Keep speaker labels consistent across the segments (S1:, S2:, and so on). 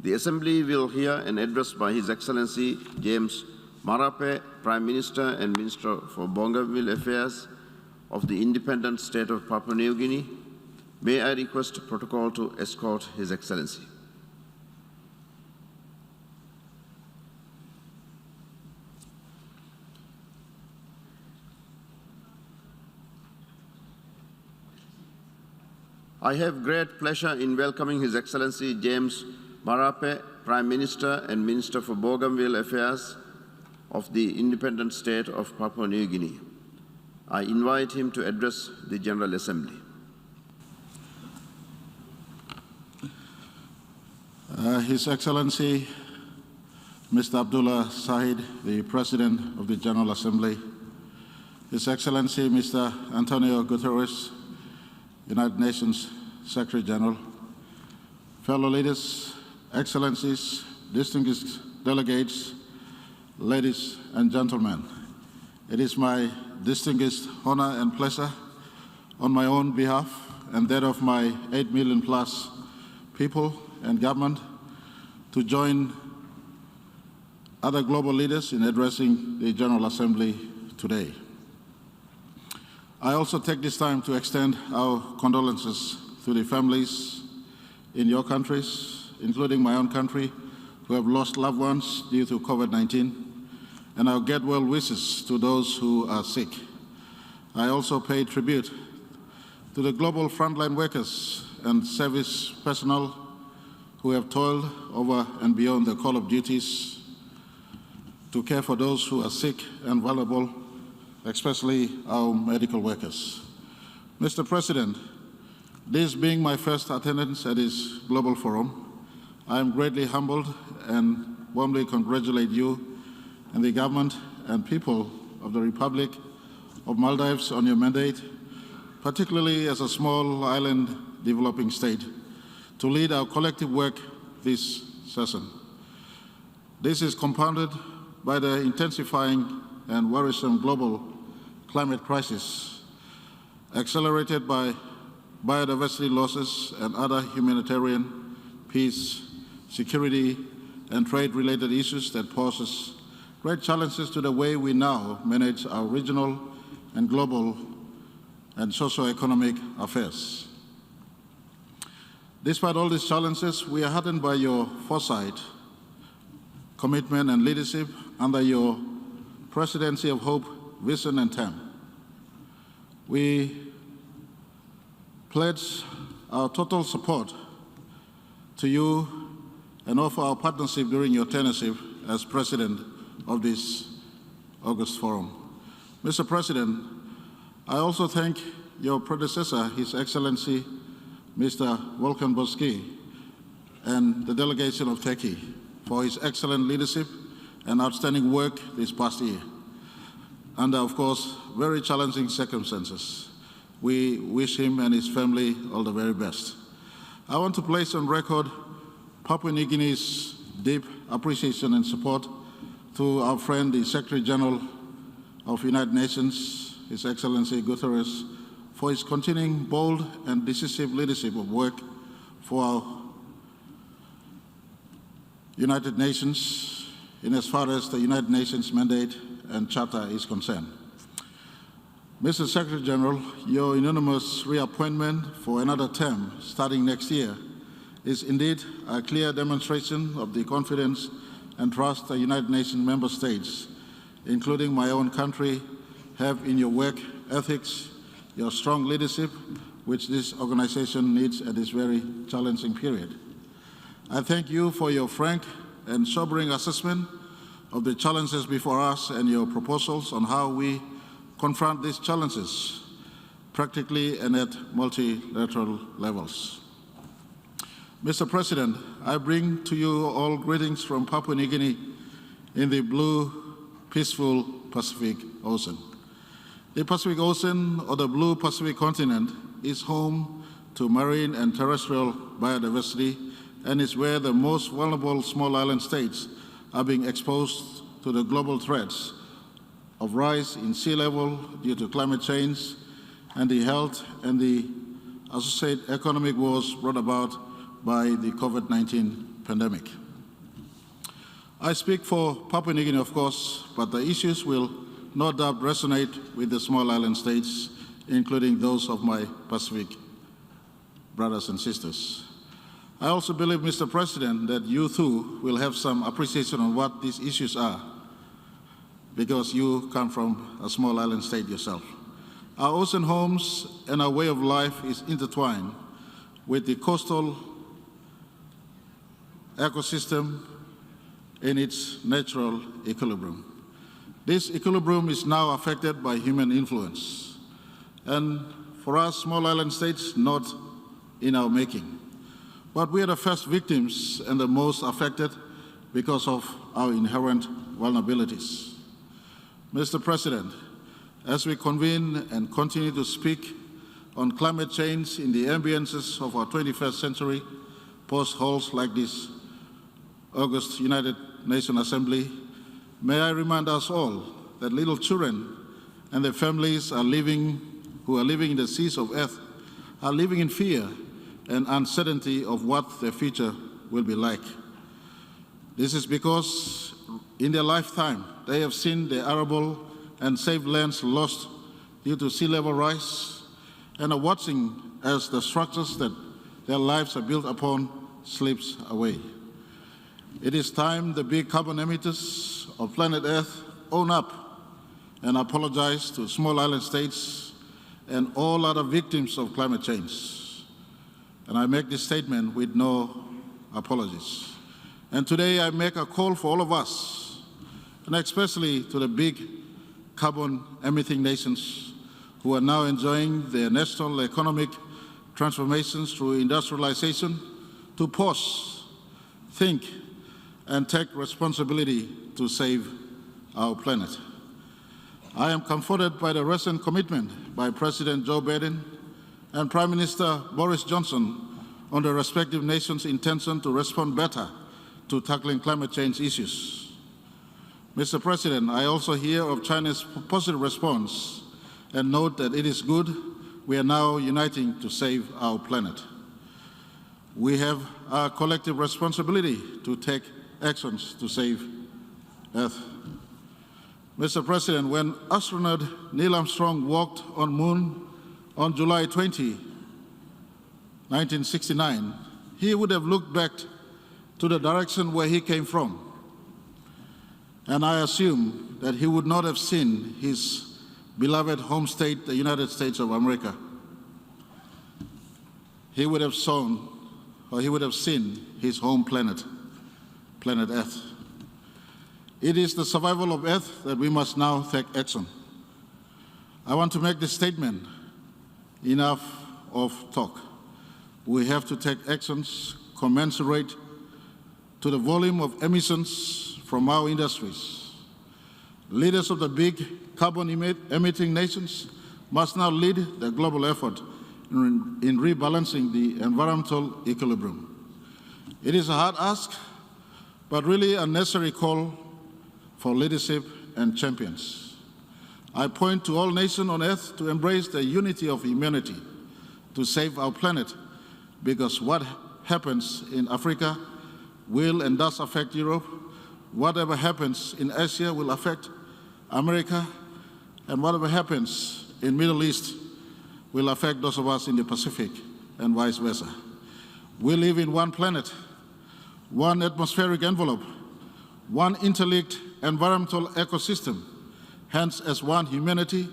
S1: The Assembly will hear an address by His Excellency James Marape, Prime Minister and Minister for Bougainville Affairs of the independent state of Papua New Guinea. May I request protocol to escort His Excellency. I have great pleasure in welcoming His Excellency James Marape, Prime Minister and Minister for Bougainville Affairs of the independent state of Papua New Guinea. I invite him to address the General Assembly.
S2: His Excellency Mr. Abdullah Sahid, the President of the General Assembly, His Excellency Mr. Antonio Guterres, United Nations Secretary General, fellow leaders, excellencies, distinguished delegates, ladies and gentlemen, it is my distinguished honor and pleasure on my own behalf and that of my 8 million plus people and government to join other global leaders in addressing the General Assembly today. I also take this time to extend our condolences to the families in your countries, including my own country, who have lost loved ones due to COVID-19, and our get well wishes to those who are sick. I also pay tribute to the global frontline workers and service personnel who have toiled over and beyond the call of duties to care for those who are sick and vulnerable, especially our medical workers. Mr. President, this being my first attendance at this global forum, I am greatly humbled and warmly congratulate you and the government and people of the Republic of Maldives on your mandate, particularly as a small island developing state, to lead our collective work this session. This is compounded by the intensifying and worrisome global climate crisis, accelerated by biodiversity losses and other humanitarian, peace, security, and trade-related issues that poses great challenges to the way we now manage our regional and global and socio-economic affairs. Despite all these challenges, we are heartened by your foresight, commitment, and leadership under your Presidency of Hope, Vision, and TAM. We pledge our total support to you and offer our partnership during your tenureship as President of this August Forum. Mr. President, I also thank your predecessor, His Excellency Mr. Volkan Bozkır, and the delegation of Turkey for his excellent leadership and outstanding work this past year, under, of course, very challenging circumstances. We wish him and his family all the very best. I want to place on record Papua New Guinea's deep appreciation and support to our friend, the Secretary General of United Nations, His Excellency Guterres, for his continuing bold and decisive leadership of work for our United Nations in as far as the United Nations mandate and charter is concerned. Mr. Secretary General, your unanimous reappointment for another term starting next year is indeed a clear demonstration of the confidence and trust the United Nations member states, including my own country, have in your work ethics, your strong leadership, which this organization needs at this very challenging period. I thank you for your frank and sobering assessment of the challenges before us and your proposals on how we confront these challenges practically and at multilateral levels. Mr. President, I bring to you all greetings from Papua New Guinea in the blue, peaceful Pacific Ocean. The Pacific Ocean, or the blue Pacific continent, is home to marine and terrestrial biodiversity and is where the most vulnerable small island states are being exposed to the global threats of rise in sea level due to climate change and the health and the associated economic woes brought about by the COVID-19 pandemic. I speak for Papua New Guinea, of course, but the issues will no doubt resonate with the small island states, including those of my Pacific brothers and sisters. I also believe, Mr. President, that you too will have some appreciation on what these issues are, because you come from a small island state yourself. Our ocean homes and our way of life is intertwined with the coastal ecosystem in its natural equilibrium. This equilibrium is now affected by human influence, and for us small island states, not in our making. But we are the first victims and the most affected because of our inherent vulnerabilities. Mr. President, as we convene and continue to speak on climate change in the ambiences of our 21st century, post-halls like this August United Nations Assembly, may I remind us all that little children and their families who are living in the seas of earth are living in fear and uncertainty of what their future will be like. This is because in their lifetime they have seen their arable and safe lands lost due to sea level rise, and are watching as the structures that their lives are built upon slips away. It is time the big carbon emitters of planet Earth own up and apologize to small island states and all other victims of climate change. And I make this statement with no apologies. And today I make a call for all of us, and especially to the big carbon-emitting nations who are now enjoying their national economic transformations through industrialization, to pause, think, and take responsibility to save our planet. I am comforted by the recent commitment by President Joe Biden and Prime Minister Boris Johnson on the respective nations' intention to respond better to tackling climate change issues. Mr. President, I also hear of China's positive response and note that it is good we are now uniting to save our planet. We have a collective responsibility to take actions to save Earth. Mr. President, when astronaut Neil Armstrong walked on Moon on July 20, 1969, he would have looked back to the direction where he came from. And I assume that he would not have seen his beloved home state, the United States of America. He would have seen his home planet, planet Earth. It is the survival of Earth that we must now take action. I want to make this statement. Enough of talk. We have to take actions commensurate to the volume of emissions from our industries. Leaders of the big carbon-emitting nations must now lead the global effort in rebalancing the environmental equilibrium. It is a hard ask, but really a necessary call for leadership and champions. I point to all nations on earth to embrace the unity of humanity to save our planet, because what happens in Africa will and does affect Europe. Whatever happens in Asia will affect America, and whatever happens in Middle East will affect those of us in the Pacific, and vice versa. We live in one planet, one atmospheric envelope, one interlinked environmental ecosystem. Hence, as one humanity,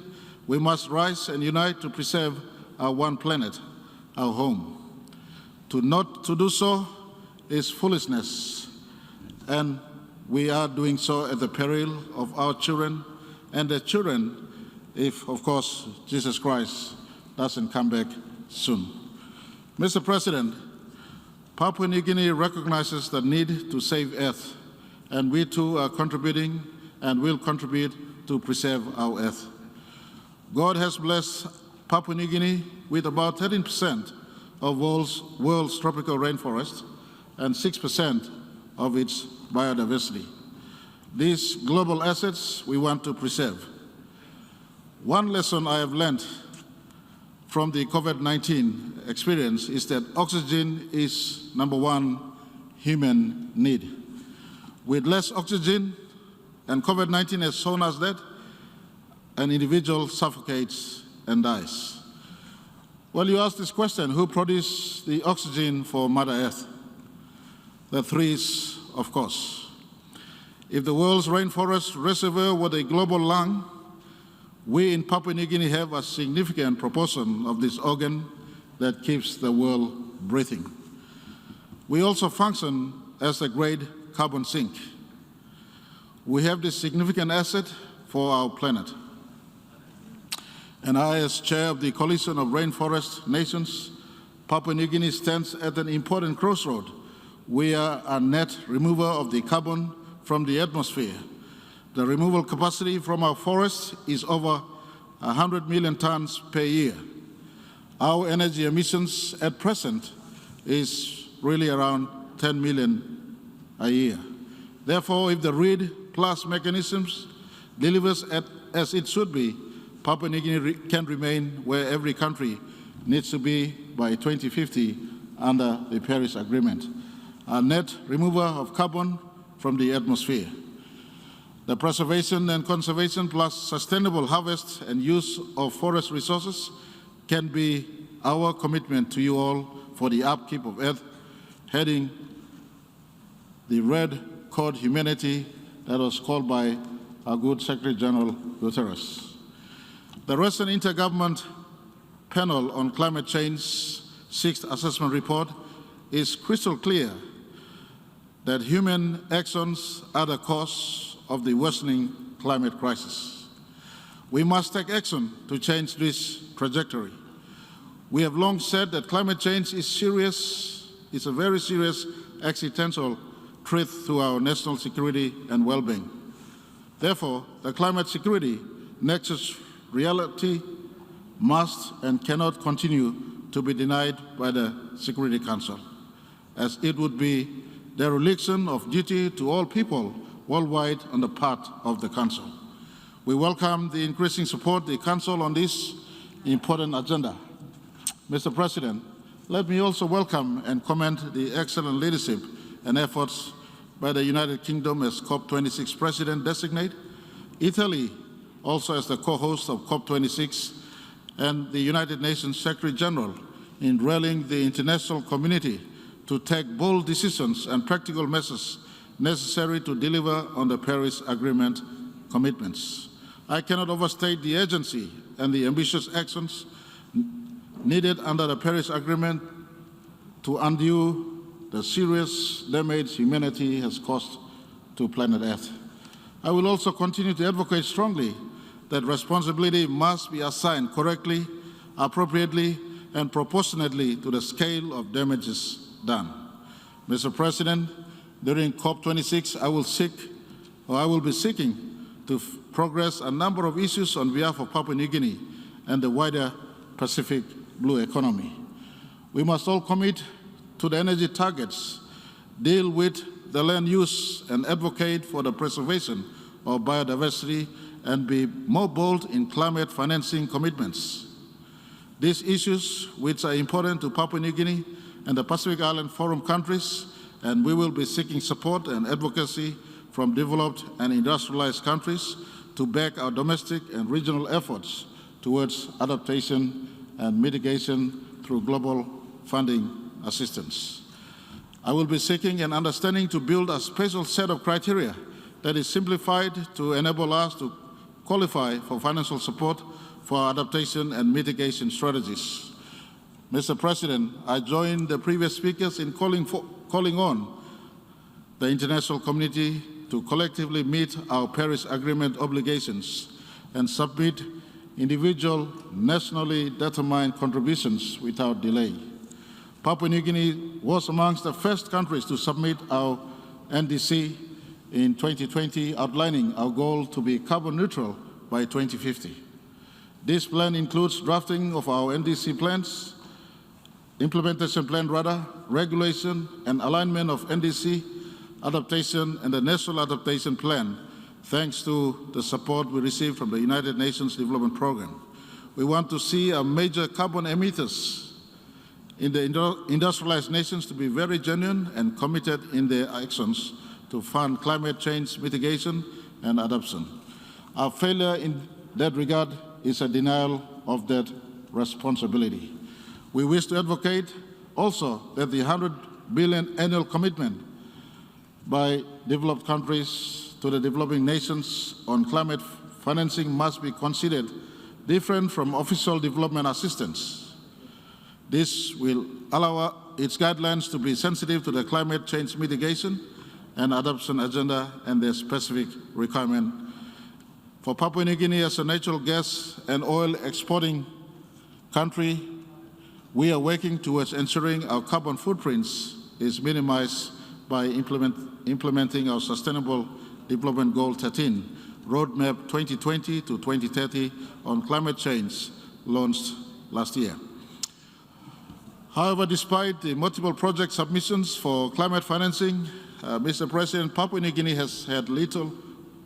S2: we must rise and unite to preserve our one planet, our home. Not to do so is foolishness, and we are doing so at the peril of our children and their children, if, of course, Jesus Christ doesn't come back soon. Mr. President, Papua New Guinea recognizes the need to save Earth, and we too are contributing and will contribute to preserve our Earth. God has blessed Papua New Guinea with about 13% of world's tropical rainforest and 6% of its biodiversity. These global assets we want to preserve. One lesson I have learned from the COVID-19 experience is that oxygen is, number one, human need. With less oxygen, and COVID-19 has shown us that, an individual suffocates and dies. Well, you ask this question, who produced the oxygen for Mother Earth? The trees, of course. If the world's rainforest reservoir were a global lung, we in Papua New Guinea have a significant proportion of this organ that keeps the world breathing. We also function as a great carbon sink. We have this significant asset for our planet. And I, as chair of the Coalition of Rainforest Nations, Papua New Guinea stands at an important crossroad. We are a net remover of the carbon from the atmosphere. The removal capacity from our forests is over 100 million tons per year. Our energy emissions at present is really around 10 million a year. Therefore, if the READ Plus mechanisms delivers as it should be, Papua New Guinea can remain where every country needs to be by 2050 under the Paris Agreement, a net remover of carbon from the atmosphere. The preservation and conservation plus sustainable harvest and use of forest resources can be our commitment to you all for the upkeep of Earth, heading the red code humanity that was called by our good Secretary General Guterres. The recent Intergovernment Panel on Climate Change Sixth Assessment Report is crystal clear that human actions are the cause of the worsening climate crisis. We must take action to change this trajectory. We have long said that climate change is serious, it's a very serious existential threat to our national security and well-being. Therefore, the climate security nexus reality must and cannot continue to be denied by the Security Council, as it would be dereliction of duty to all people worldwide on the part of the Council. We welcome the increasing support of the Council on this important agenda. Mr. President, let me also welcome and commend the excellent leadership and efforts by the United Kingdom as COP26 President-designate, Italy also as the co-host of COP26, and the United Nations Secretary General in rallying the international community to take bold decisions and practical measures necessary to deliver on the Paris Agreement commitments. I cannot overstate the urgency and the ambitious actions needed under the Paris Agreement to undo the serious damage humanity has caused to planet Earth. I will also continue to advocate strongly that responsibility must be assigned correctly, appropriately, and proportionately to the scale of damages done. Mr. President, during COP26, I will be seeking to progress a number of issues on behalf of Papua New Guinea and the wider Pacific Blue economy. We must all commit to the energy targets, deal with the land use, and advocate for the preservation of biodiversity and be more bold in climate financing commitments. These issues, which are important to Papua New Guinea and the Pacific Island Forum countries, and we will be seeking support and advocacy from developed and industrialized countries to back our domestic and regional efforts towards adaptation and mitigation through global funding assistance. I will be seeking and understanding to build a special set of criteria that is simplified to enable us to qualify for financial support for adaptation and mitigation strategies. Mr. President, I join the previous speakers in calling on the international community to collectively meet our Paris Agreement obligations and submit individual, nationally determined contributions without delay. Papua New Guinea was amongst the first countries to submit our NDC in 2020, outlining our goal to be carbon neutral by 2050. This plan includes drafting of our NDC plans, implementation plan rather, regulation and alignment of NDC adaptation and the National Adaptation Plan, thanks to the support we received from the United Nations Development Programme. We want to see our major carbon emitters in the industrialized nations to be very genuine and committed in their actions to fund climate change mitigation and adaptation. Our failure in that regard is a denial of that responsibility. We wish to advocate also that the $100 billion annual commitment by developed countries to the developing nations on climate financing must be considered different from official development assistance. This will allow its guidelines to be sensitive to the climate change mitigation and adoption agenda and their specific requirement. For Papua New Guinea as a natural gas and oil exporting country, we are working towards ensuring our carbon footprints is minimized by implementing our Sustainable Development Goal 13, Roadmap 2020 to 2030 on climate change, launched last year. However, despite the multiple project submissions for climate financing, Mr. President, Papua New Guinea has had little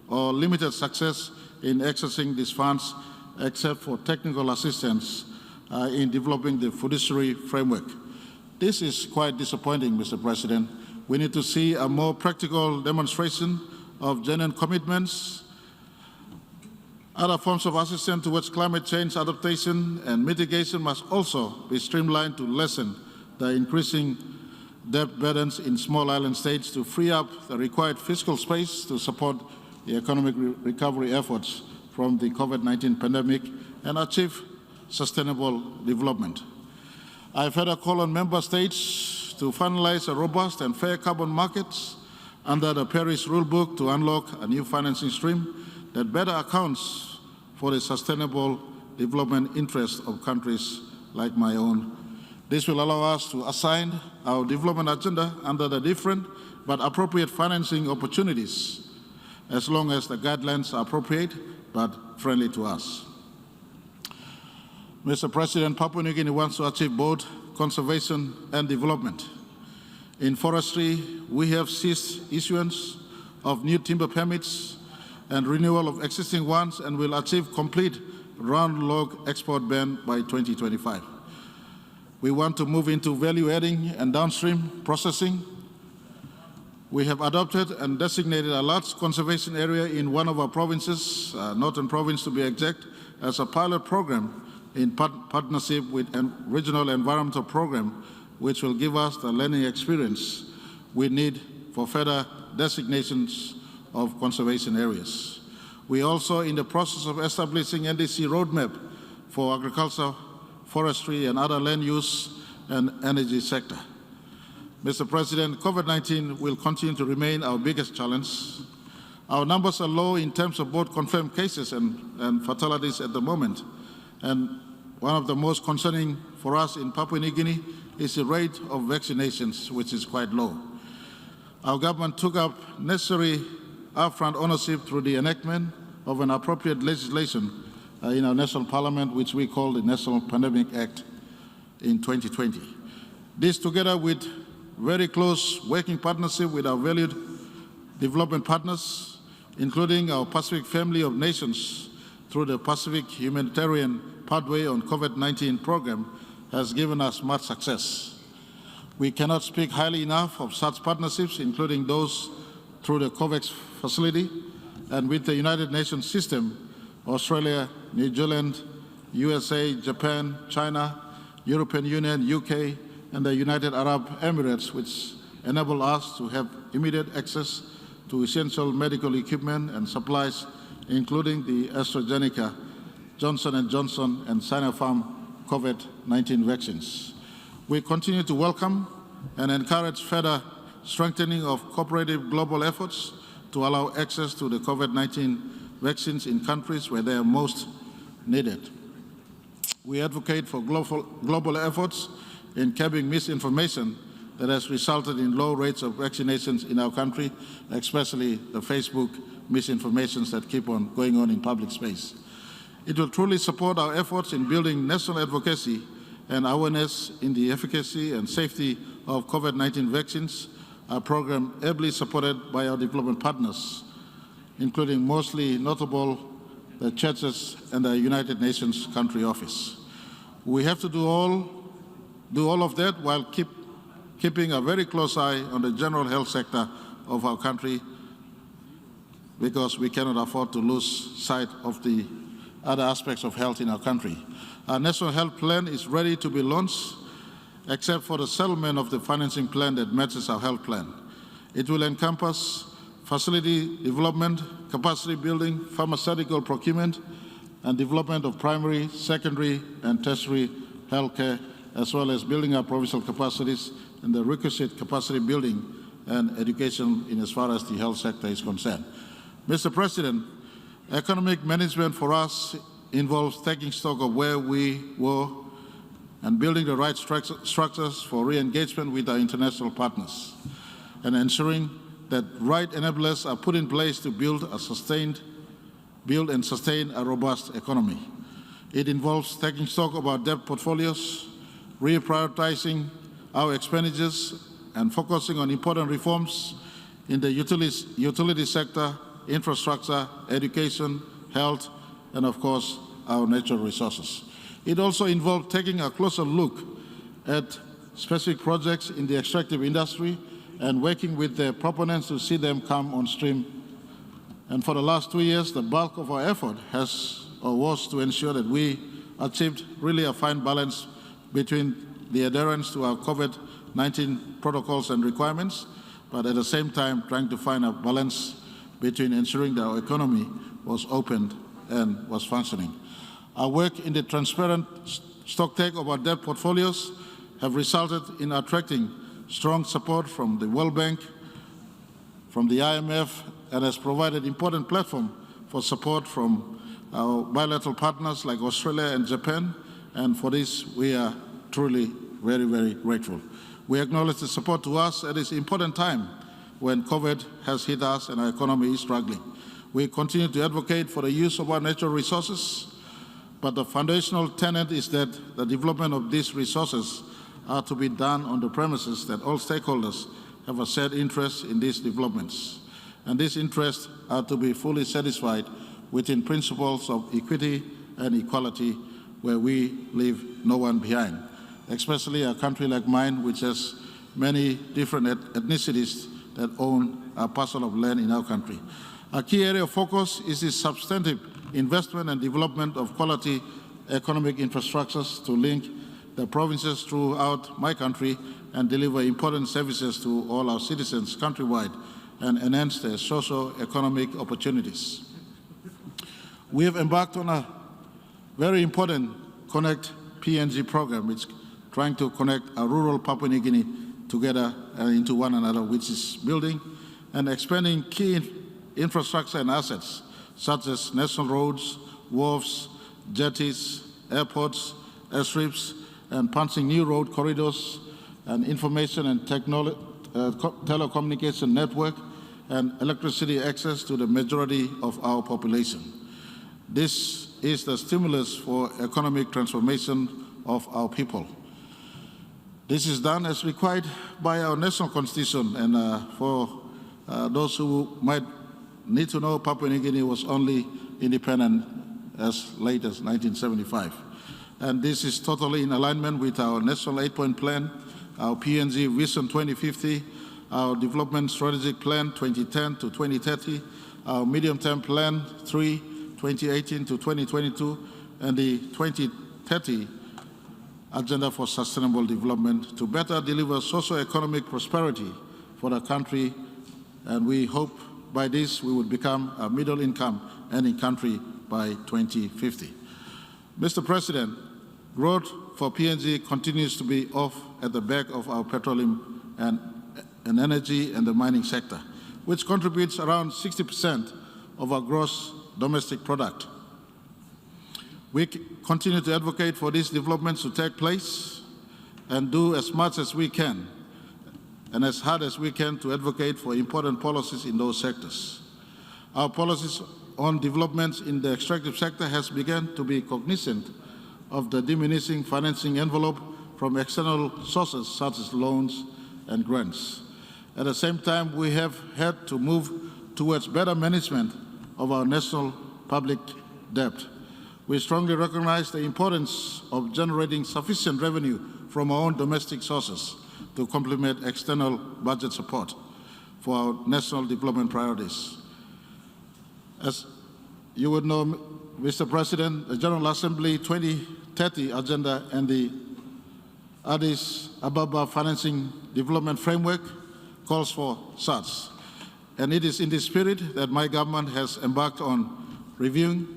S2: or limited success in accessing these funds, except for technical assistance in developing the fiduciary framework. This is quite disappointing, Mr. President. We need to see a more practical demonstration of genuine commitments. Other forms of assistance towards climate change adaptation and mitigation must also be streamlined to lessen the increasing debt burdens in small island states to free up the required fiscal space to support the economic recovery efforts from the COVID-19 pandemic and achieve sustainable development. I've had a call on member states to finalize a robust and fair carbon markets under the Paris rulebook to unlock a new financing stream that better accounts for the sustainable development interests of countries like my own. This will allow us to assign our development agenda under the different but appropriate financing opportunities, as long as the guidelines are appropriate but friendly to us. Mr. President, Papua New Guinea wants to achieve both conservation and development. In forestry, we have ceased issuance of new timber permits and renewal of existing ones and will achieve complete round log export ban by 2025. We want to move into value adding and downstream processing. We have adopted and designated a large conservation area in one of our provinces, Northern Province to be exact, as a pilot program in partnership with a regional environmental program, which will give us the learning experience we need for further designations of conservation areas. We are also in the process of establishing NDC roadmap for agriculture, forestry, and other land use and energy sector. Mr. President, COVID-19 will continue to remain our biggest challenge. Our numbers are low in terms of both confirmed cases and fatalities at the moment. And one of the most concerning for us in Papua New Guinea is the rate of vaccinations, which is quite low. Our government took up necessary upfront ownership through the enactment of an appropriate legislation in our national parliament, which we call the National Pandemic Act in 2020. This, together with very close working partnership with our valued development partners, including our Pacific family of nations through the Pacific Humanitarian Pathway on COVID-19 program, has given us much success. We cannot speak highly enough of such partnerships, including those through the COVAX facility and with the United Nations system, Australia, New Zealand, USA, Japan, China, European Union, UK, and the United Arab Emirates, which enable us to have immediate access to essential medical equipment and supplies, including the AstraZeneca, Johnson & Johnson, and Sinopharm COVID-19 vaccines. We continue to welcome and encourage further strengthening of cooperative global efforts to allow access to the COVID-19 vaccines in countries where they are most needed. We advocate for global efforts in curbing misinformation that has resulted in low rates of vaccinations in our country, especially the Facebook misinformations that keep on going on in public space. It will truly support our efforts in building national advocacy and awareness in the efficacy and safety of COVID-19 vaccines, a program ably supported by our development partners, including mostly notable the churches and the United Nations Country Office. We have to do all do all of that while keeping a very close eye on the general health sector of our country, because we cannot afford to lose sight of the other aspects of health in our country. Our National Health Plan is ready to be launched, except for the settlement of the financing plan that matches our health plan. It will encompass facility development, capacity building, pharmaceutical procurement, and development of primary, secondary, and tertiary healthcare, as well as building our provincial capacities and the requisite capacity building and education in as far as the health sector is concerned. Mr. President, economic management for us involves taking stock of where we were and building the right structures for re-engagement with our international partners, and ensuring that right enablers are put in place to build and sustain a robust economy. It involves taking stock of our debt portfolios, reprioritizing our expenditures, and focusing on important reforms in the utility sector, infrastructure, education, health, and of course, our natural resources. It also involved taking a closer look at specific projects in the extractive industry and working with their proponents to see them come on stream. And for the last 2 years, the bulk of our effort was to ensure that we achieved really a fine balance between the adherence to our COVID-19 protocols and requirements, but at the same time trying to find a balance between ensuring that our economy was opened and was functioning. Our work in the transparent stocktake of our debt portfolios have resulted in attracting strong support from the World Bank, from the IMF, and has provided important platform for support from our bilateral partners like Australia and Japan, and for this we are truly very, very grateful. We acknowledge the support to us at this important time when COVID has hit us and our economy is struggling. We continue to advocate for the use of our natural resources, but the foundational tenet is that the development of these resources are to be done on the premises that all stakeholders have a shared interest in these developments. And these interests are to be fully satisfied within principles of equity and equality, where we leave no one behind, especially a country like mine, which has many different ethnicities that own a parcel of land in our country. A key area of focus is the substantive investment and development of quality economic infrastructures to link the provinces throughout my country and deliver important services to all our citizens countrywide and enhance their socio-economic opportunities. We have embarked on a very important Connect PNG program, which is trying to connect a rural Papua New Guinea together into one another, which is building and expanding key infrastructure and assets, such as national roads, wharves, jetties, airports, airstrips, and punching new road corridors, and information and telecommunication network, and electricity access to the majority of our population. This is the stimulus for economic transformation of our people. This is done as required by our national constitution, and for those who might need to know, Papua New Guinea was only independent as late as 1975. And this is totally in alignment with our National 8-Point Plan, our PNG Vision 2050, our Development Strategic Plan 2010 to 2030, our Medium-Term Plan 3, 2018 to 2022, and the 2030 Agenda for Sustainable Development to better deliver socio-economic prosperity for the country. And we hope by this we would become a middle-income earning country by 2050. Mr. President, growth for PNG continues to be off at the back of our petroleum and energy and the mining sector, which contributes around 60% of our gross domestic product. We continue to advocate for these developments to take place and do as much as we can and as hard as we can to advocate for important policies in those sectors. Our policies on developments in the extractive sector has begun to be cognizant of the diminishing financing envelope from external sources such as loans and grants. At the same time, we have had to move towards better management of our national public debt. We strongly recognize the importance of generating sufficient revenue from our own domestic sources to complement external budget support for our national development priorities. As you would know, Mr. President, the General Assembly 2030 agenda and the Addis Ababa Financing Development Framework calls for such. And it is in this spirit that my government has embarked on reviewing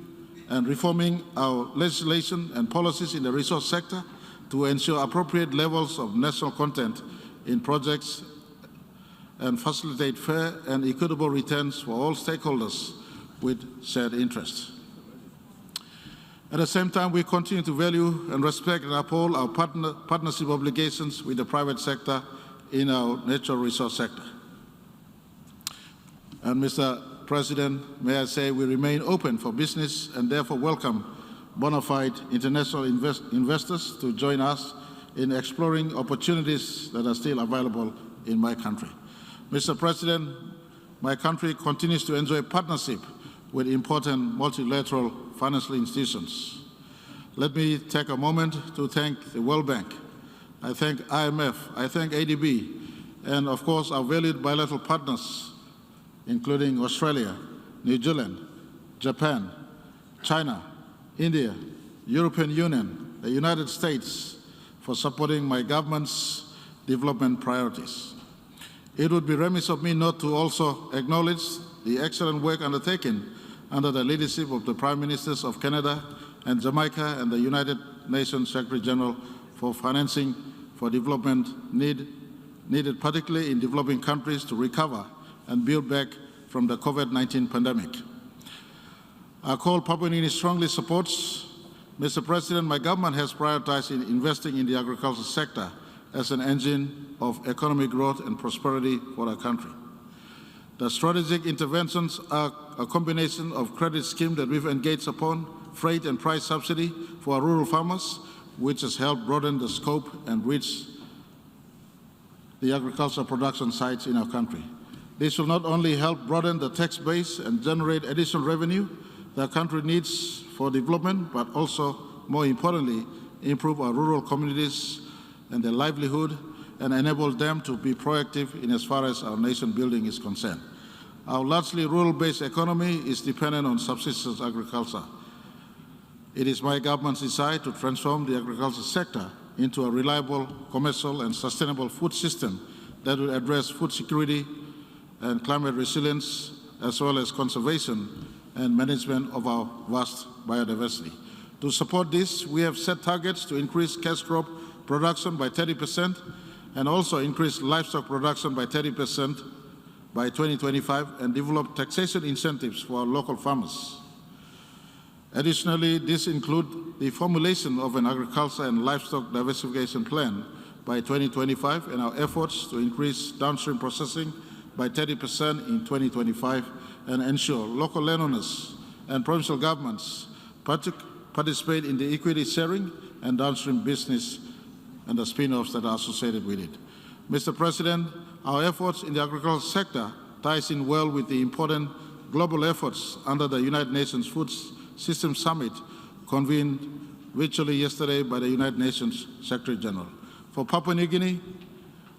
S2: and reforming our legislation and policies in the resource sector to ensure appropriate levels of national content in projects and facilitate fair and equitable returns for all stakeholders with shared interests. At the same time, we continue to value and respect and uphold our partnership obligations with the private sector in our natural resource sector. And Mr. President, may I say we remain open for business and therefore welcome bona fide international investors to join us in exploring opportunities that are still available in my country. Mr. President, my country continues to enjoy partnership with important multilateral financial institutions. Let me take a moment to thank the World Bank. I thank IMF, I thank ADB, and of course our valued bilateral partners, including Australia, New Zealand, Japan, China, India, European Union, the United States, for supporting my government's development priorities. It would be remiss of me not to also acknowledge the excellent work undertaken under the leadership of the Prime Ministers of Canada and Jamaica and the United Nations Secretary General for financing for development needed particularly in developing countries to recover and build back from the COVID-19 pandemic. Our call Papua New Guinea strongly supports. Mr. President, my government has prioritized in investing in the agricultural sector as an engine of economic growth and prosperity for our country. The strategic interventions are a combination of credit scheme that we've engaged upon, freight and price subsidy for our rural farmers, which has helped broaden the scope and reach the agricultural production sites in our country. This will not only help broaden the tax base and generate additional revenue the country needs for development, but also, more importantly, improve our rural communities and their livelihood and enable them to be proactive in as far as our nation building is concerned. Our largely rural-based economy is dependent on subsistence agriculture. It is my government's desire to transform the agriculture sector into a reliable, commercial and sustainable food system that will address food security and climate resilience, as well as conservation and management of our vast biodiversity. To support this, we have set targets to increase cash crop production by 30% and also increase livestock production by 30% by 2025 and develop taxation incentives for our local farmers. Additionally, this includes the formulation of an agriculture and livestock diversification plan by 2025 and our efforts to increase downstream processing by 30% in 2025 and ensure local landowners and provincial governments participate in the equity sharing and downstream business and the spin-offs that are associated with it. Mr. President, our efforts in the agricultural sector ties in well with the important global efforts under the United Nations Food System Summit convened virtually yesterday by the United Nations Secretary General. For Papua New Guinea,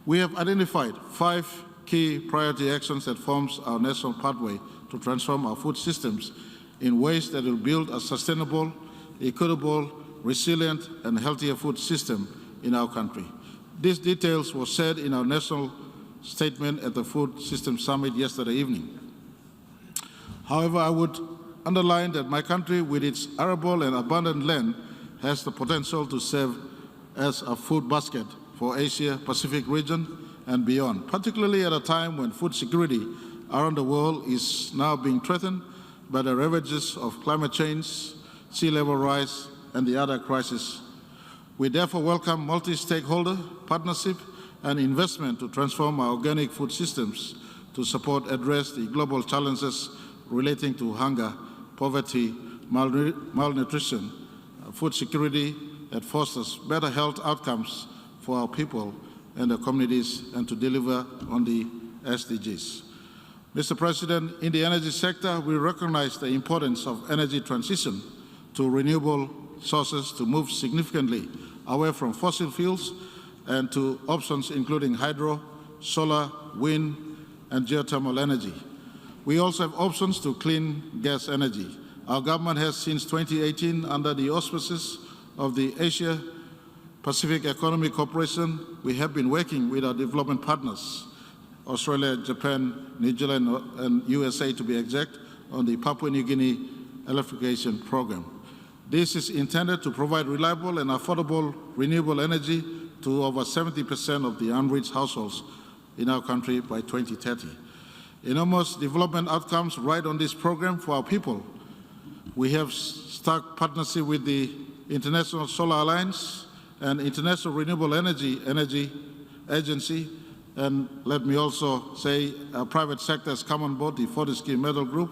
S2: we have identified 5 key priority actions that forms our national pathway to transform our food systems in ways that will build a sustainable, equitable, resilient, and healthier food system in our country. These details were shared in our national statement at the Food System Summit yesterday evening. However, I would underline that my country, with its arable and abundant land, has the potential to serve as a food basket for Asia-Pacific region and beyond, particularly at a time when food security around the world is now being threatened by the ravages of climate change, sea level rise, and the other crises. We therefore welcome multi-stakeholder partnership and investment to transform our organic food systems to address the global challenges relating to hunger, poverty, malnutrition, food security that fosters better health outcomes for our people and the communities and to deliver on the SDGs. Mr. President, in the energy sector, we recognize the importance of energy transition to renewable sources to move significantly away from fossil fuels and to options including hydro, solar, wind, and geothermal energy. We also have options to clean gas energy. Our government has, since 2018, under the auspices of the Asia Pacific Economic Cooperation, we have been working with our development partners, Australia, Japan, New Zealand, and USA to be exact, on the Papua New Guinea electrification program. This is intended to provide reliable and affordable renewable energy to over 70% of the unreached households in our country by 2030. Enormous development outcomes right on this program for our people. We have struck partnership with the International Solar Alliance and International Renewable Energy Agency. And let me also say private sector has come on board, the Fortescue Metal Group,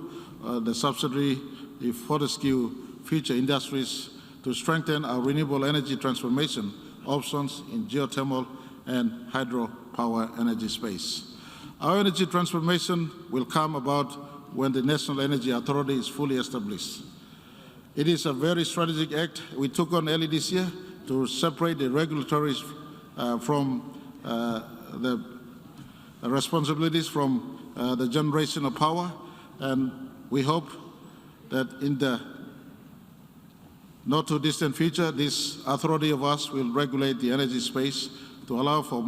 S2: the subsidiary, the Fortescue Future Industries, to strengthen our renewable energy transformation options in geothermal and hydropower energy space. Our energy transformation will come about when the National Energy Authority is fully established. It is a very strategic act we took on early this year to separate the regulatories from the responsibilities from the generation of power, and we hope that in the not too distant future, this authority of ours will regulate the energy space to allow for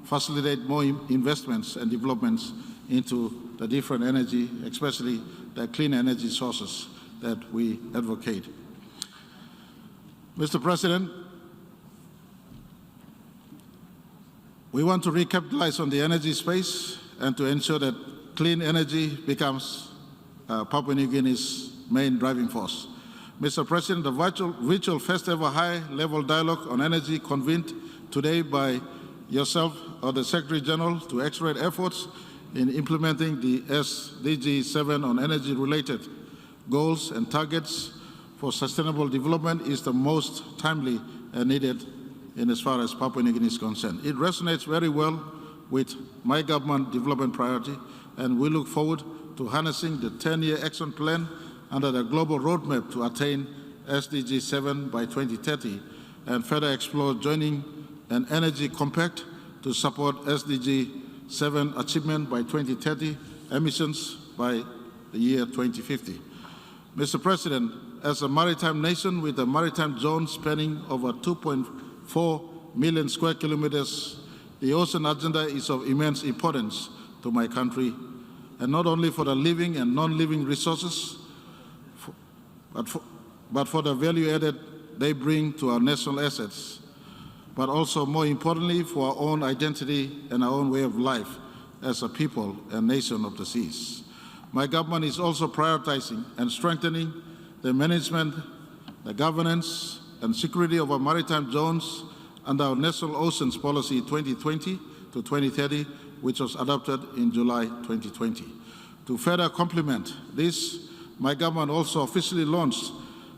S2: facilitate more investments and developments into the different energy, especially the clean energy sources that we advocate. Mr. President, we want to recapitalize on the energy space and to ensure that clean energy becomes Papua New Guinea's main driving force. Mr. President, the virtual first ever high-level dialogue on energy convened today by yourself or the Secretary General to accelerate efforts in implementing the SDG 7 on energy-related goals and targets for sustainable development is the most timely and needed in as far as Papua New Guinea is concerned. It resonates very well with my government development priority, and we look forward to harnessing the 10-year action plan under the global roadmap to attain SDG 7 by 2030 and further explore joining an energy compact to support SDG 7 achievement by 2030, emissions by the year 2050. Mr. President, as a maritime nation with a maritime zone spanning over 2.4 million square kilometers, the ocean agenda is of immense importance to my country, and not only for the living and non-living resources, but for the value added they bring to our national assets, but also, more importantly, for our own identity and our own way of life as a people and nation of the seas. My government is also prioritizing and strengthening the management, the governance, and security of our maritime zones under our National Oceans Policy 2020 to 2030, which was adopted in July 2020. To further complement this, my government also officially launched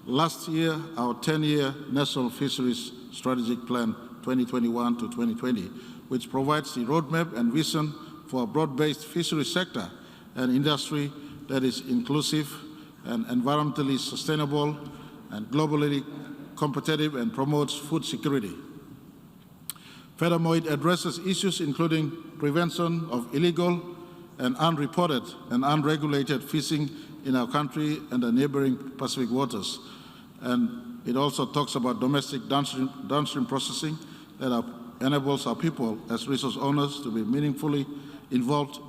S2: last year our 10-year National Fisheries Strategic Plan 2021 to 2020, which provides the roadmap and vision for a broad-based fisheries sector and industry that is inclusive and environmentally sustainable and globally competitive and promotes food security. Furthermore, it addresses issues including prevention of illegal and unreported and unregulated fishing in our country and the neighboring Pacific waters. And it also talks about domestic downstream processing that enables our people as resource owners to be meaningfully involved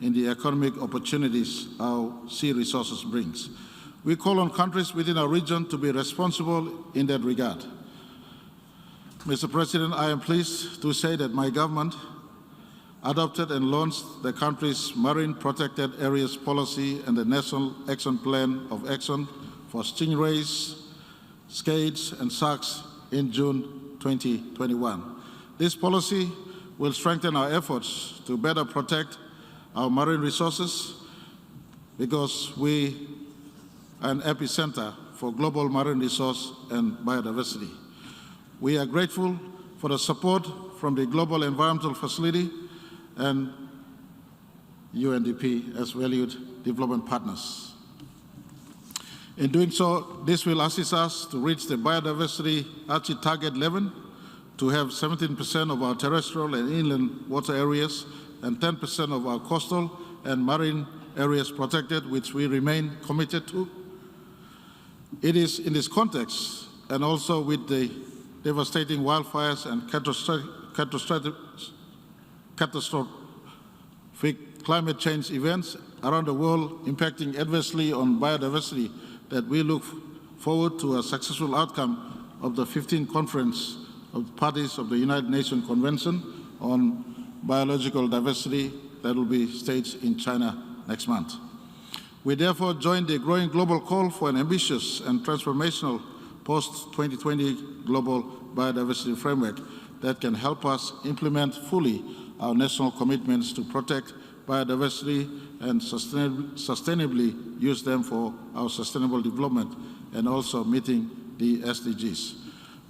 S2: in the economic opportunities our sea resources brings. We call on countries within our region to be responsible in that regard. Mr. President, I am pleased to say that my government adopted and launched the country's Marine Protected Areas Policy and the National Action Plan of Action for stingrays, skates, and sharks in June 2021. This policy will strengthen our efforts to better protect our marine resources because we are an epicenter for global marine resource and biodiversity. We are grateful for the support from the Global Environmental Facility and UNDP as valued development partners. In doing so, this will assist us to reach the biodiversity target 11, to have 17% of our terrestrial and inland water areas and 10% of our coastal and marine areas protected, which we remain committed to. It is in this context, and also with the devastating wildfires and catastrophic climate change events around the world impacting adversely on biodiversity, that we look forward to a successful outcome of the 15th Conference of Parties of the United Nations Convention on Biological Diversity that will be staged in China next month. We therefore join the growing global call for an ambitious and transformational post-2020 global biodiversity framework that can help us implement fully our national commitments to protect biodiversity and sustainably use them for our sustainable development and also meeting the SDGs.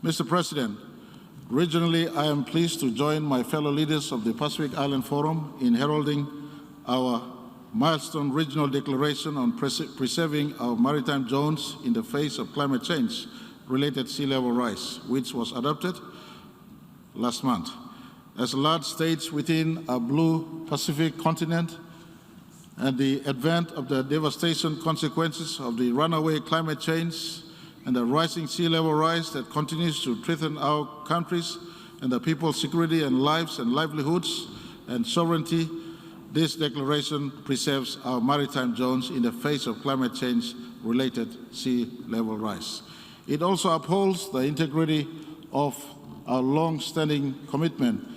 S2: Mr. President, regionally, I am pleased to join my fellow leaders of the Pacific Island Forum in heralding our milestone regional declaration on preserving our maritime zones in the face of climate change-related sea level rise, which was adopted last month. As large states within our blue Pacific continent and the advent of the devastation consequences of the runaway climate change and the rising sea level rise that continues to threaten our countries and the people's security and lives and livelihoods and sovereignty, this declaration preserves our maritime zones in the face of climate change-related sea level rise. It also upholds the integrity of our long-standing commitment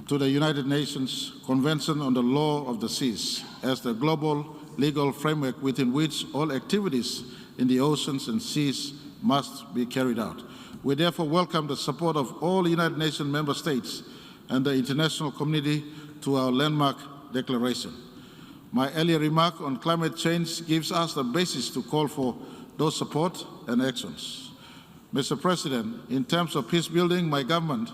S2: to the United Nations Convention on the Law of the Seas as the global legal framework within which all activities in the oceans and seas must be carried out. We therefore welcome the support of all United Nations member states and the international community to our landmark declaration. My earlier remark on climate change gives us the basis to call for those support and actions. Mr. President, in terms of peace building, my government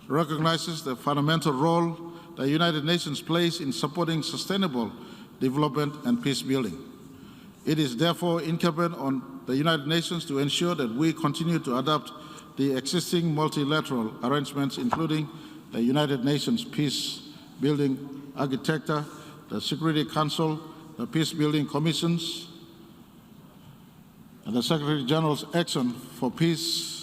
S2: recognizes the fundamental role the United Nations plays in supporting sustainable development and peace building. It is therefore incumbent on the United Nations to ensure that we continue to adopt the existing multilateral arrangements, including the United Nations Peace Building Architecture, the Security Council, the Peace Building Commissions, and the Secretary General's Action for Peace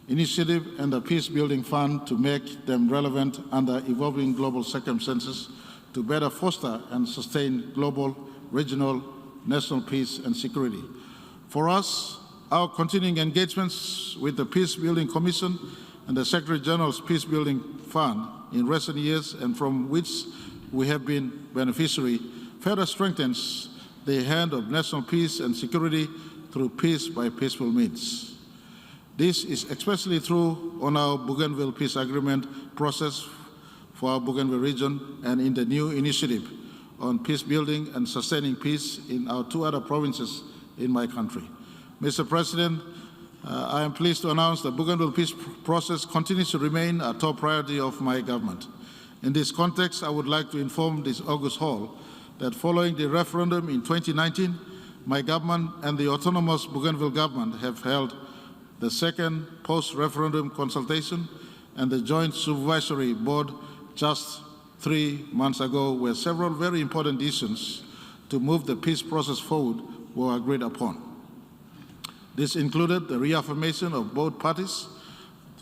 S2: Initiative and the Peace Building Fund to make them relevant under evolving global circumstances to better foster and sustain global, regional, national peace and security. For us, our continuing engagements with the Peace Building Commission and the Secretary General's Peace Building Fund in recent years, and from which we have been beneficiary, further strengthens the hand of national peace and security through peace by peaceful means. This is especially true on our Bougainville Peace Agreement process for our Bougainville region and in the new initiative on peace building and sustaining peace in our two other provinces in my country. Mr. President, I am pleased to announce the Bougainville peace process continues to remain a top priority of my government. In this context, I would like to inform this August Hall that following the referendum in 2019, my government and the autonomous Bougainville government have held the second post-referendum consultation and the joint supervisory board just 3 months ago, where several very important decisions to move the peace process forward were agreed upon. This included the reaffirmation of both parties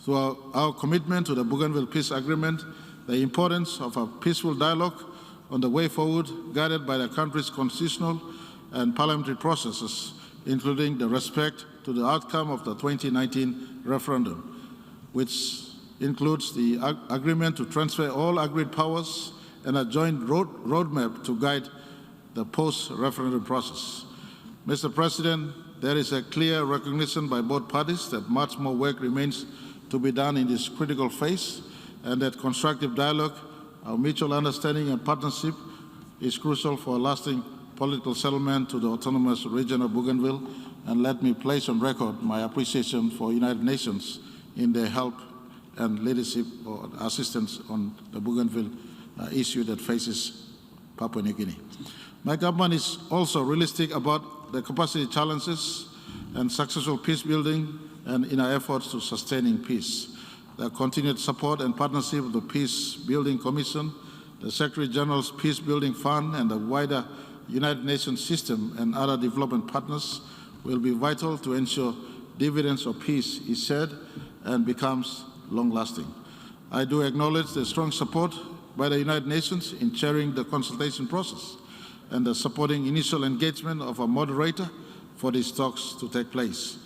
S2: to our commitment to the Bougainville Peace Agreement, the importance of a peaceful dialogue on the way forward, guided by the country's constitutional and parliamentary processes, including the respect to the outcome of the 2019 referendum, which includes the agreement to transfer all agreed powers and a joint roadmap to guide the post-referendum process. Mr. President, there is a clear recognition by both parties that much more work remains to be done in this critical phase, and that constructive dialogue, our mutual understanding and partnership is crucial for a lasting political settlement to the autonomous region of Bougainville. And let me place on record my appreciation for United Nations in their help and leadership or assistance on the Bougainville issue that faces Papua New Guinea. My government is also realistic about the capacity challenges and successful peace building and in our efforts to sustaining peace. The continued support and partnership of the Peace Building Commission, the Secretary General's Peace Building Fund, and the wider United Nations system and other development partners will be vital to ensure dividends of peace is shared and becomes long-lasting. I do acknowledge the strong support by the United Nations in chairing the consultation process and the supporting initial engagement of a moderator for these talks to take place.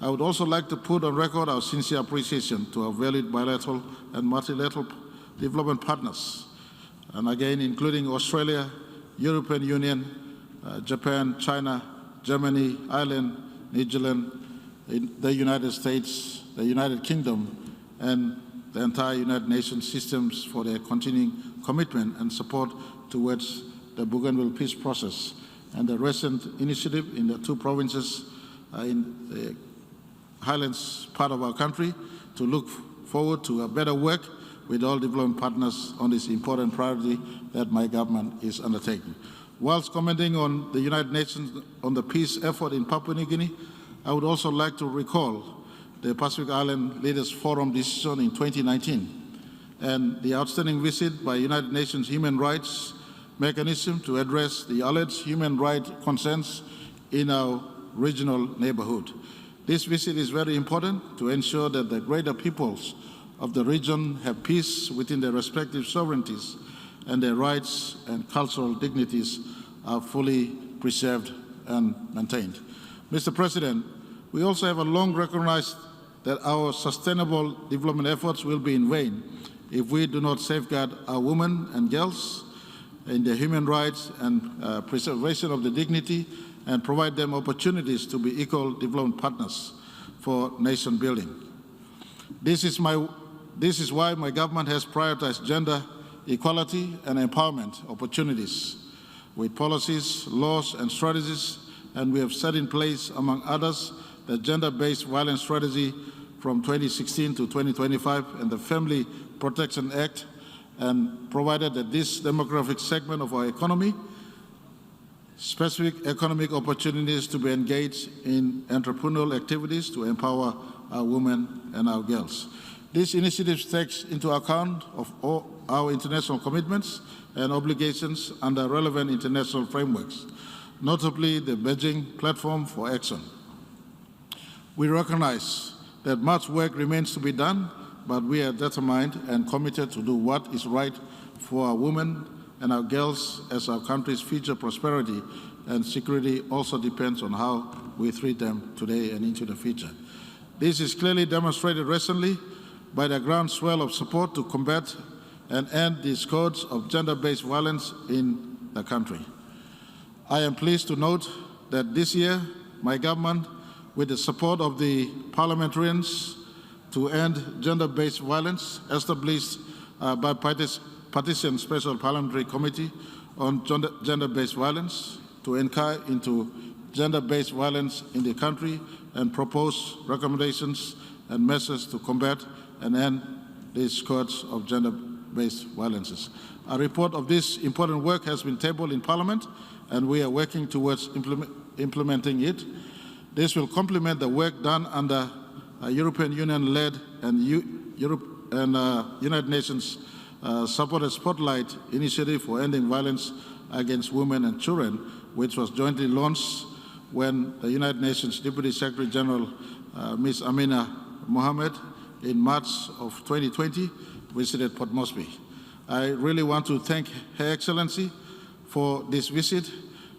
S2: I would also like to put on record our sincere appreciation to our valued bilateral and multilateral development partners, and again including Australia, European Union, Japan, China, Germany, Ireland, New Zealand, the United States, the United Kingdom, and the entire United Nations systems for their continuing commitment and support towards the Bougainville peace process and the recent initiative in the two provinces in the Highlands part of our country to look forward to a better work with all development partners on this important priority that my government is undertaking. Whilst commenting on the United Nations on the peace effort in Papua New Guinea, I would also like to recall the Pacific Island Leaders Forum decision in 2019 and the outstanding visit by United Nations Human Rights Mechanism to address the alleged human rights concerns in our regional neighborhood. This visit is very important to ensure that the greater peoples of the region have peace within their respective sovereignties and their rights and cultural dignities are fully preserved and maintained. Mr. President, we also have long recognized that our sustainable development efforts will be in vain if we do not safeguard our women and girls in their human rights and preservation of the dignity and provide them opportunities to be equal development partners for nation building. This is why my government has prioritized gender equality and empowerment opportunities with policies, laws, and strategies, and we have set in place, among others, the Gender-Based Violence Strategy from 2016 to 2025 and the Family Protection Act, and provided that this demographic segment of our economy specific economic opportunities to be engaged in entrepreneurial activities to empower our women and our girls. This initiative takes into account of all our international commitments and obligations under relevant international frameworks, notably the Beijing Platform for Action. We recognize that much work remains to be done, but we are determined and committed to do what is right for our women and our girls, as our country's future prosperity and security also depends on how we treat them today and into the future. This is clearly demonstrated recently by the groundswell of support to combat and end the scourge of gender-based violence in the country. I am pleased to note that this year, my government, with the support of the parliamentarians to end gender-based violence, established by Partition Special Parliamentary Committee on Gender-Based Violence to inquire into gender-based violence in the country and propose recommendations and measures to combat and end these scourge of gender-based violences. A report of this important work has been tabled in Parliament, and we are working towards implementing it. This will complement the work done under a European Union-led and United Nations supported Spotlight Initiative for Ending Violence Against Women and Children, which was jointly launched when the United Nations Deputy Secretary General, Ms. Amina Mohammed, in March of 2020, visited Port Moresby. I really want to thank Her Excellency for this visit.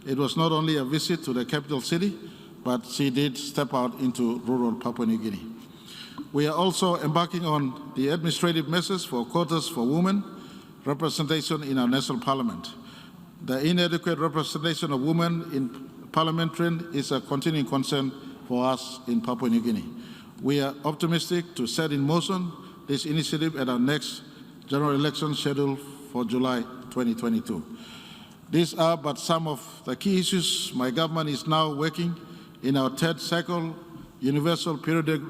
S2: It was not only a visit to the capital city, but she did step out into rural Papua New Guinea. We are also embarking on the administrative measures for quotas for women representation in our national parliament. The inadequate representation of women in parliamentarian is a continuing concern for us in Papua New Guinea. We are optimistic to set in motion this initiative at our next general election scheduled for July 2022. These are but some of the key issues my government is now working in our third cycle universal periodic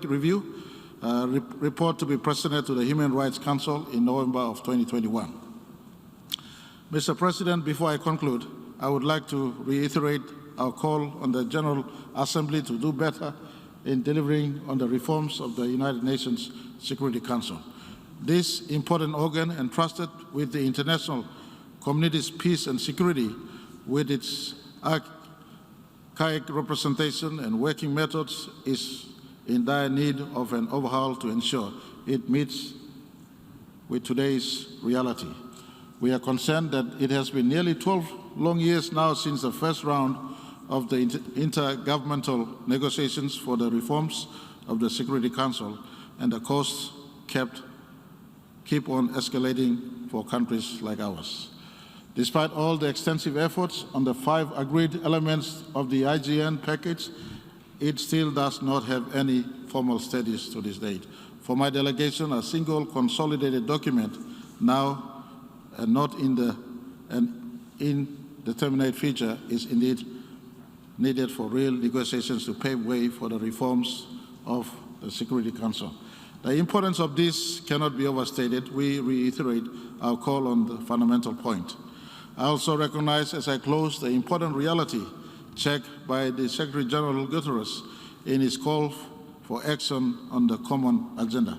S2: review report to be presented to the Human Rights Council in November of 2021. Mr. President, before I conclude, I would like to reiterate our call on the General Assembly to do better in delivering on the reforms of the United Nations Security Council. This important organ, entrusted with the international community's peace and security, with its archaic representation and working methods, is in dire need of an overhaul to ensure it meets with today's reality. We are concerned that it has been nearly 12 long years now since the first round of the intergovernmental negotiations for the reforms of the Security Council, and the costs keep on escalating for countries like ours. Despite all the extensive efforts on the 5 agreed elements of the IGN package, it still does not have any formal status to this date. For my delegation, a single consolidated document now and not an indeterminate feature is indeed needed for real negotiations to pave way for the reforms of the Security Council. The importance of this cannot be overstated. We reiterate our call on the fundamental point. I also recognize, as I close, the important reality check by the Secretary General Guterres in his call for action on the common agenda.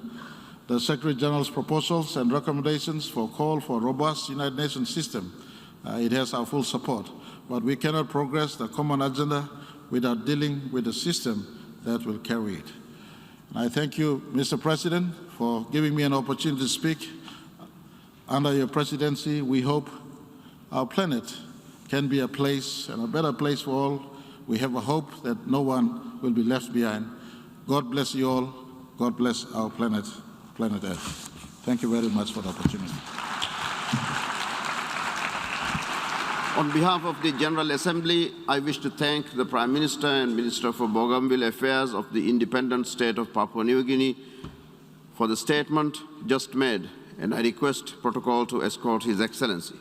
S2: The Secretary General's proposals and recommendations for call for a robust United Nations system, it has our full support. But we cannot progress the common agenda without dealing with the system that will carry it. And I thank you, Mr. President, for giving me an opportunity to speak. Under your presidency, we hope our planet can be a place and a better place for all. We have a hope that no one will be left behind. God bless you all. God bless our planet Earth. Thank you very much for the opportunity.
S1: On behalf of the General Assembly, I wish to thank the Prime Minister and Minister for Bougainville Affairs of the independent state of Papua New Guinea for the statement just made, and I request protocol to escort His Excellency.